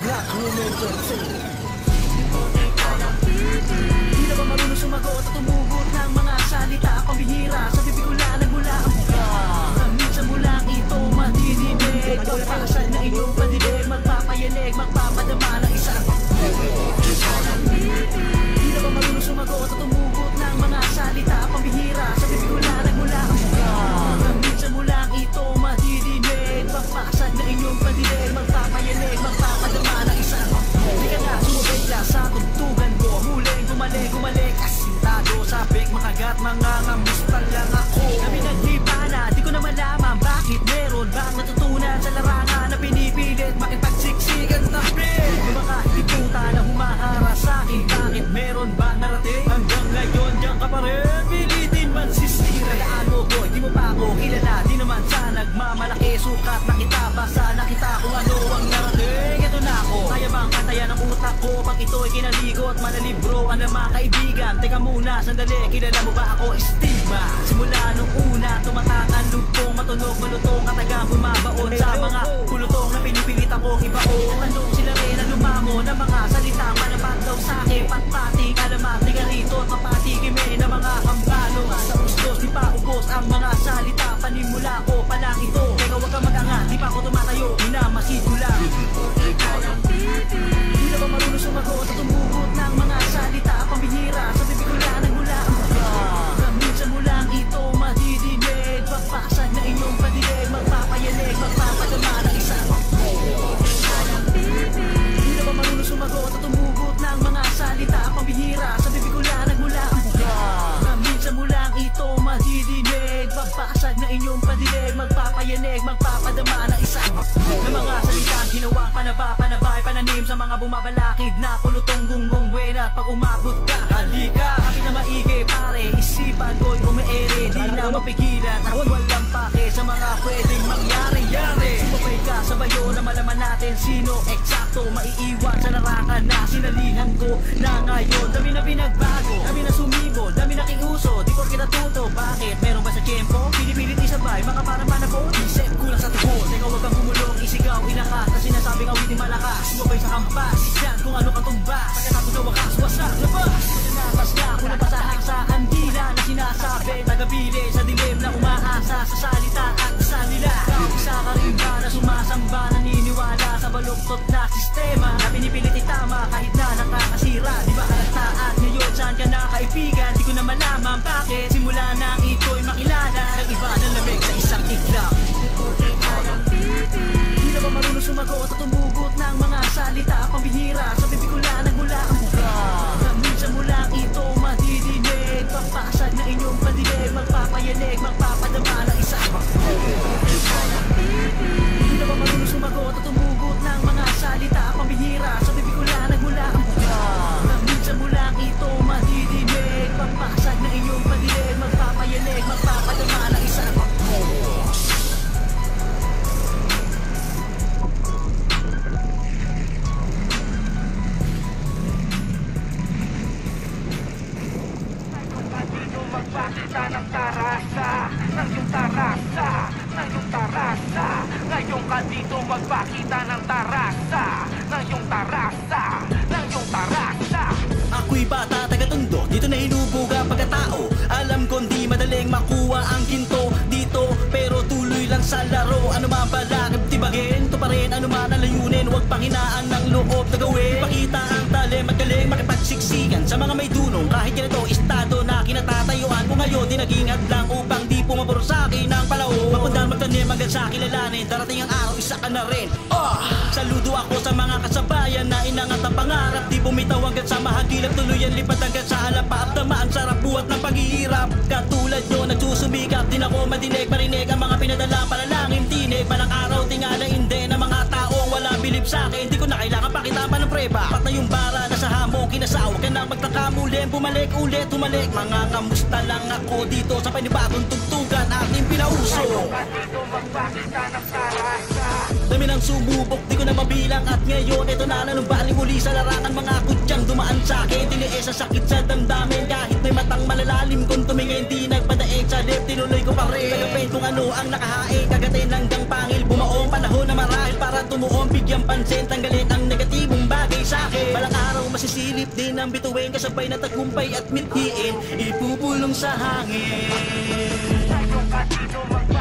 Black Women Sing. Di na ba marunong sumagot at tumugot ng mga salita pambihira? Sa bibig ko lang nagmula ang buka. Minsan mo lang ito madidinig. Pagpasan na inyong padidig, magpapayanig, magpapadama ng isang di na ba marunong sumagot at tumugot ng mga salita pambihira? Sa bibig ko lang nagmula ang buka. Minsan mo lang ito madidinig. Pagpasan na inyong padidig, magpapayanig, magpapadama ng isang di ka nga sumabay ka sa tugtugan ko. Muling gumalik asintado sa beg makagat, mga ngamusta lang ako. Kami naghipa na, di ko na malaman bakit meron bang natutunan sa larangan na pinipilit makipagsiksikan tabi. Yung mga hiputa na humahara sa akin, bakit meron bang narating? Hanggang ngayon diyan ka pa rin, pilitin man sisira. Talaan mo ko, di mo pa ako kilala. Di naman sa nagmamalaki, sukat na kita, basta nakita kung ano ang narating. Ito na ako, kaya bang katayan ang utak ko pag ito'y kinaligot, manalibro ang mga kaibigan. Teka muna, sandali, kilala mo ba ako? Stigma. Simula nung una, tumatakan lugtong, matunog, malutong, katagang bumabaon sa mga pulutong na pinipilit akong ibaon. Anong sila rin ang lumamo ng mga salita manapat daw sa'kin, patpati, kalamat, tiga rito at mapatigimin ng mga kambalo. Sa ustos, di pa ubos ang mga salita, panimula ko pa lang ito. Teka wag kang mag-angat, di pa ako tumatayo, minamasid ko lang. Di na ba marunong sumagot at tumugot ng mga salita pambihira? Sa bibig ko lang nagmula ang buka. Minsan mo lang ito madidinig. Pagpasan na inyong padidig, magpapayanig, magpapadama ng isang di na ba marunong sumagot at tumugot ng mga salita pambihira? Sa bibig ko lang nagmula ang buka. Minsan mo lang ito madidinig. Pagpasan na inyong padidig, magpapayanig, magpapadama ng isang ng mga salitang ginawang panabay, pananim sa mga bumabalakid na pulutong gunggong buwena. Pag umabot ka, halika, kami na maigi pare, isipan ko'y umeere. Di na mapigilan at walang pake sa mga pwedeng mangyari-yari. Sumabay ka sa bayo na malaman natin sino eksakto maiiwan sa larangan na sinalihan ko na ngayon. Dami na pinagbago, dami na sumibol, dami na kiuso, di ko kinatuto. Bakit? Meron ba sa tiyempo? Pinipilit isabay, mga parang manabot. Isip kulang sa tuhod, ikaw wag kang humulong, isigaw, inakas na sinasabing awitin malakas. Sumabay sa kampas, yan kung ano katumbas. Pagkatapos na wakas, wasak, labas. Sinabas na ako ng pasahan sa kandila na sinasabi, tagabili sa dilim na umaasa sa salita at sa nila. Ikaw isa ka rin ba na sumasamba, naniniwala sa baluktot na sistema na pinipilit itama kahit na nakakasira? Di ba kalata at ngayon saan ka na kaibigan? Di ko na malaman bakit simula nang ito'y makilala ng iba na lamig sa isang iglap. Di na ba marunong sumagot at tumugot ng mga salita pambihira? Sa bibig ko lang nagmula ang buka. Minsan mo lang ito madidinig. Pagpasag na inyong padidig, magpapayanig, magpapadama ng isang di na ba marunong sumagot at tumugot ng mga salita pambihira? Sa bibig ko lang nagmula ang buka. Minsan mo lang ito madidinig. Pagpasag na inyong padidig, magpapayanig, magpapadama ng isang magpakita ng tarasa, ng iyong tarasa, ng iyong tarasa. Ngayon ka dito magpakita ng tarasa, ng iyong tarasa, ng iyong tarasa. Ako'y bata taga-Tondo, dito na hinubuga pagkatao. Alam kong di madaling makuha ang ginto dito, pero tuloy lang sa laro. Ano man balakib tibagin, to pa rin ano man ang layunin. Huwag panghinaan ng loob na gawin. Ipakita ang talim at galing makipagsiksikan sa mga may dunong. Kahit ganito estado na kinatatayuan ko ngayon, di naging hadlang upang di pumabor sa akin ang palao. Mapundang magtanim hanggang sa kilalanin, darating ang araw isa ka na rin. Saludo ako sa mga kasabayan na inangat ang pangarap, di bumitaw hanggang sa mahagilap, tuluyan lipat hanggang sa halapa at tamaan sarap buhat ng paghihirap. Katulad nyo nagsusumikap, din ako madinig marinig ang mga pinadala panalangin tinig. Balang araw tingala hindi ng mga taong wala bilib sa akin, di ko na kailangan pakita pa ng preba. Pat na yung bara na sa hamong kinasawa ka na magtaka muling bumalik ulit humalik. Mga kamusta lang ako dito sa panibagong tugtugan ating pinauso. Ngayon ka dito magpakita ng tarasa. Dami ng sumubok, di ko na mabilang at ngayon ito na nanumbalik uli sa larangan. Mga kutyang dumaan sa akin, tiniis sa sakit sa damdamin. Kahit may matang malalalim kung tumingin, di nagpadaig sa lip, tinuloy ko pa rin. Kagapin kung ano ang nakahain, kagatin hanggang pangil. Bumaong panahon na marahil para tumuong, bigyang pansin, tanggalin ang negative. masisilip din ang bituin, kasabay na tagumpay at mithiin, ipupulong sa hangin. Ngayong ka dito